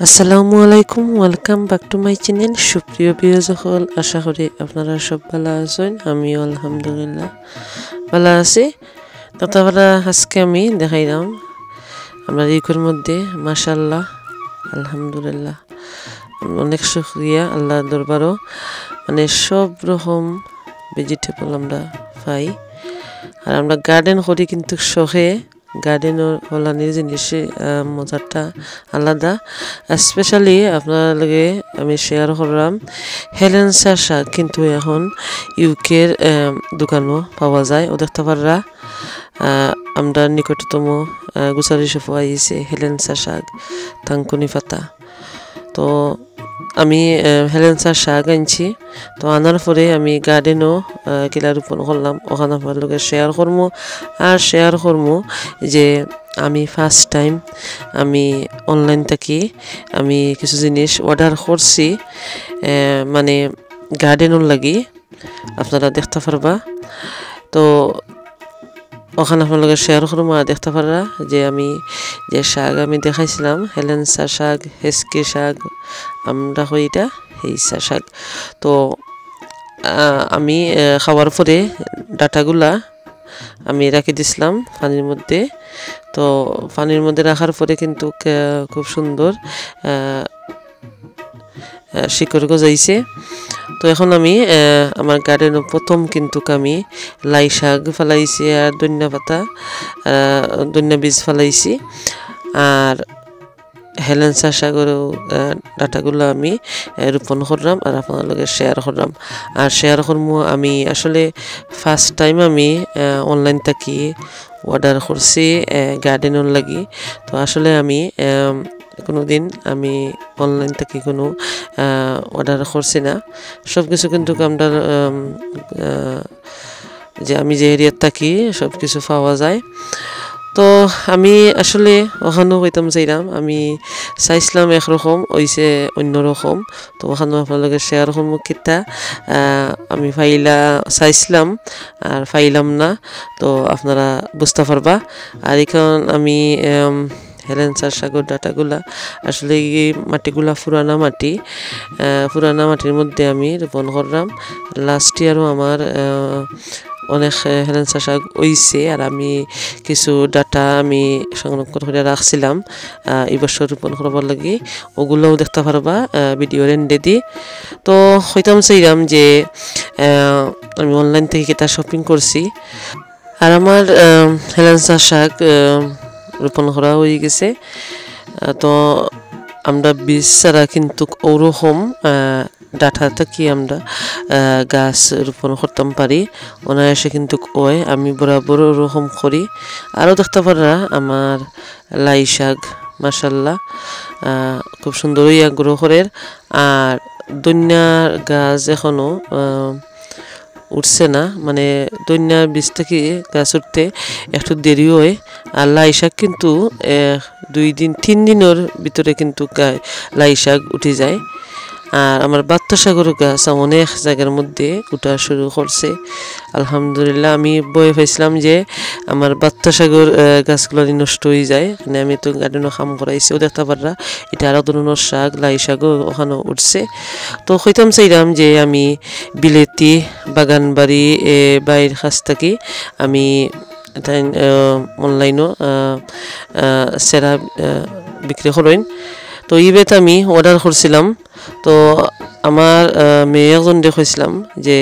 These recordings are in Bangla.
আসসালামু আলাইকুম, welcome back to my channel. সুপ্রিয় ভিউয়ার্স সকল, আশা করি আপনারা সব ভালো আছেন। আমিও আলহামদুলিল্লাহ ভালো আছি। তারপরে আজকে আমি দেখাইলাম আমরা ইকুর মধ্যে মাশাআল্লাহ আলহামদুলিল্লাহ অনেক শুকরিয়া আল্লাহর দরবারও, মানে সব রকম ভেজিটেবল আমরা পাই। আর আমরা গার্ডেন করি কিন্তু শখে, গার্ডেনের হলানির জিনিসে মজাটা আলাদা। স্পেশালি আপনার লগে আমি শেয়ার করলাম হেলেন্সা শাক, কিন্তু এখন ইউকের দোকানও পাওয়া যায়। ও দেখতে পাররা আমরা নিকটতম গুছারি শপও আইছে হেলেন্সা শাক, থানকুনি পাতা। তো আমি হেলেন্সার শাক আনছি। তো আনার পরে আমি গার্ডেনও কিলা রোপণ করলাম, ওখানে আপনার লোকে শেয়ার করবো। আর শেয়ার করবো যে আমি ফার্স্ট টাইম আমি অনলাইন থেকে আমি কিছু জিনিস অর্ডার করছি, মানে গার্ডেনের লাগি, আপনারা দেখতে পারবা। তো ওখানে আপনাদের শেয়ার করবো আর দেখতে পারা যে আমি যে শাক আমি দেখাইছিলাম হেলেন্সা শাক, হেসকি শাক, আমরা হই এটা হেইসা শাক। তো আমি খাওয়ার পরে ডাটাগুলা আমি রাখি দিছিলাম পানির মধ্যে। তো পানির মধ্যে রাখার পরে কিন্তু খুব সুন্দর শিকড় গজাইছে। তো এখন আমি আমার গার্ডেনে প্রথম কিন্তু আমি লাই শাক ফেলাইছি আর ধনিয়া পাতা, ধনিয়া বীজ ফেলাইছি। আর হেলেন্সা শাকেরও ডাটাগুলো আমি রোপণ করলাম আর আপনার লগে শেয়ার করলাম। আর শেয়ার করবো আমি আসলে ফার্স্ট টাইম আমি অনলাইন থেকে অর্ডার করছি গার্ডেনের লাগি। তো আসলে আমি কোনো দিন আমি অনলাইন থেকে কোনো অর্ডার করছি না। সব কিছু কিন্তু আমরা যে আমি যে এরিয়ার থাকি সব কিছু পাওয়া যায়। তো আমি আসলে ওখানেও কইতাম চাইলাম, আমি চাইছিলাম একরকম, হইছে অন্যরকম। তো ওখানেও আপনাদের শেয়ার করবো কিতা আমি চাইছিলাম আর পাইলাম না, তো আপনারা বুঝতে পারবা। আর এখন আমি হেলেন্সার শাকের ডাটাগুলা আসলে এই মাটিগুলা পুরানা মাটির মধ্যে আমি রোপণ করলাম। লাস্ট ইয়ারও আমার অনেক হেলেন্সা শাক হইছে। আর আমি কিছু ডাটা আমি সংরক্ষণ করে রাখছিলাম এই বছর রোপণ করবার লাগি, ওগুলোও দেখতে পারবা ভিডিওর এন্ডে দি। তো হইতাম চাইলাম যে আমি অনলাইন থেকে কেটা শপিং করছি আর আমার হেলেন্সা শাক রোপণ করা হয়ে গেছে। তো আমরা বীজ ছাড়া কিন্তু ওরকম ডাটা থেকে আমরা গাছ রোপণ করতাম পারি, অনায়াসে কিন্তু কয় আমি বরাবর ওরকম করি। আরও দেখতে পারা আমার লাই শাক মাশাল্লাহ খুব সুন্দর গ্রো করে। আর ধনিয়ার গাছ এখনও উঠছে না, মানে ধনিয়ার বীজ থেকে গাছ উঠতে একটু দেরি হয়। আর লাই শাক কিন্তু 2-3 দিনের ভিতরে কিন্তু লাই শাক উঠে যায়। আর আমার বাত্তা শাকের গাছ অনেক জায়গার মধ্যে উঠা শুরু করছে আলহামদুলিল্লাহ। আমি ভয় পাইছিলাম যে আমার বাত্তা শাকের গাছগুলো নষ্ট হয়ে যায়, মানে আমি তো গার্ডেনও কাম করাইছি। ও দেখতে পাররা এটা আরও ধরনের শাক, লাই শাকও ওখানে উঠছে। তো হইতাম চাইলাম যে আমি বিলেতি বাগান বাড়ি বাইরের কাছ থেকে আমি তাই অনলাইনও সেরা বিক্রি করেন। তো ইবেত আমি অর্ডার করছিলাম। তো আমার মেয়ে একজন দেখেছিলাম যে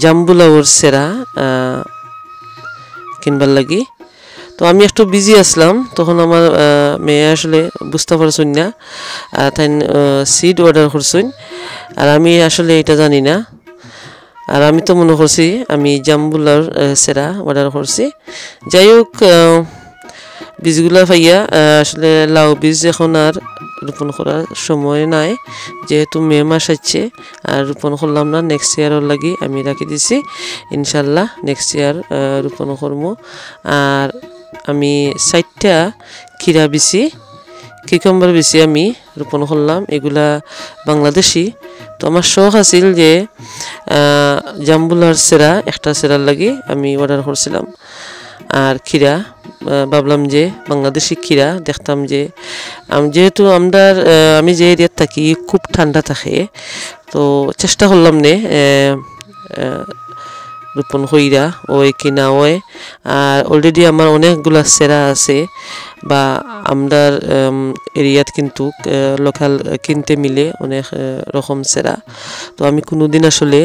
জাম্বুলাউর সেরা কিনবার লাগি। তো আমি একটু বিজি আসলাম, তখন আমার মেয়ে আসলে বুঝতে পারছেন না, তাই সিড অর্ডার করছেন। আর আমি আসলে এটা জানি না, আর আমি তো মনে করছি আমি জাম্বুলার সেরা অর্ডার করছি। যাই হোক বীজগুলা পাইয়া আসলে লাউ বীজ এখন আর রোপণ করার সময় নাই, যেহেতু মে মাস আসছে। আর রোপণ করলাম না, নেক্সট ইয়ারের লাগি আমি রাখি দিছি, ইনশাল্লাহ নেক্সট ইয়ার রোপণ করবো। আর আমি 4টা খিরা বিচি, কিকম্বার বিচি আমি রোপণ করলাম, এগুলা বাংলাদেশি। তো আমার শখ আছিল যে জাম্বুলার সেরা একটা সেরার লাগি আমি অর্ডার করছিলাম। আর খিরা ভাবলাম যে বাংলাদেশি খিরা দেখতাম যে যেহেতু আমি যে এরিয়াত থাকি খুব ঠান্ডা থাকে তো চেষ্টা করলাম নে রোপণ কইরা ওই কিনা ওই আর অলরেডি আমার অনেকগুলা সেরা আছে বা আমরার এরিয়াত কিন্তু লোকাল কিনতে মিলে অনেক রকম সেরা তো আমি কোনোদিন আসলে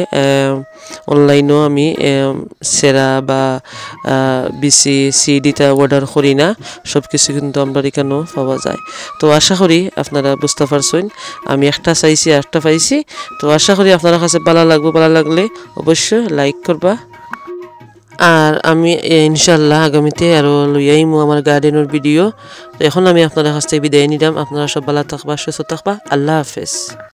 অনলাইনেও আমি সেরা বা বিসি সিডিটা অর্ডার করি না সব কিছু কিন্তু আমরা এখানেও পাওয়া যায় তো আশা করি আপনারা বুঝতে পারছেন আমি একটা চাইছি একটা পাইছি তো আশা করি আপনার কাছে ভালো লাগলে অবশ্যই লাইক করবা আর আমি ইনশাল্লাহ আগামীতে আরও লই আইমু আমার গার্ডেনের ভিডিও তো এখন আমি আপনাদের কাছ থেকে বিদায় নিলাম আপনারা সব ভালো থাকবা সুস্থ থাকবা আল্লাহ হাফেজ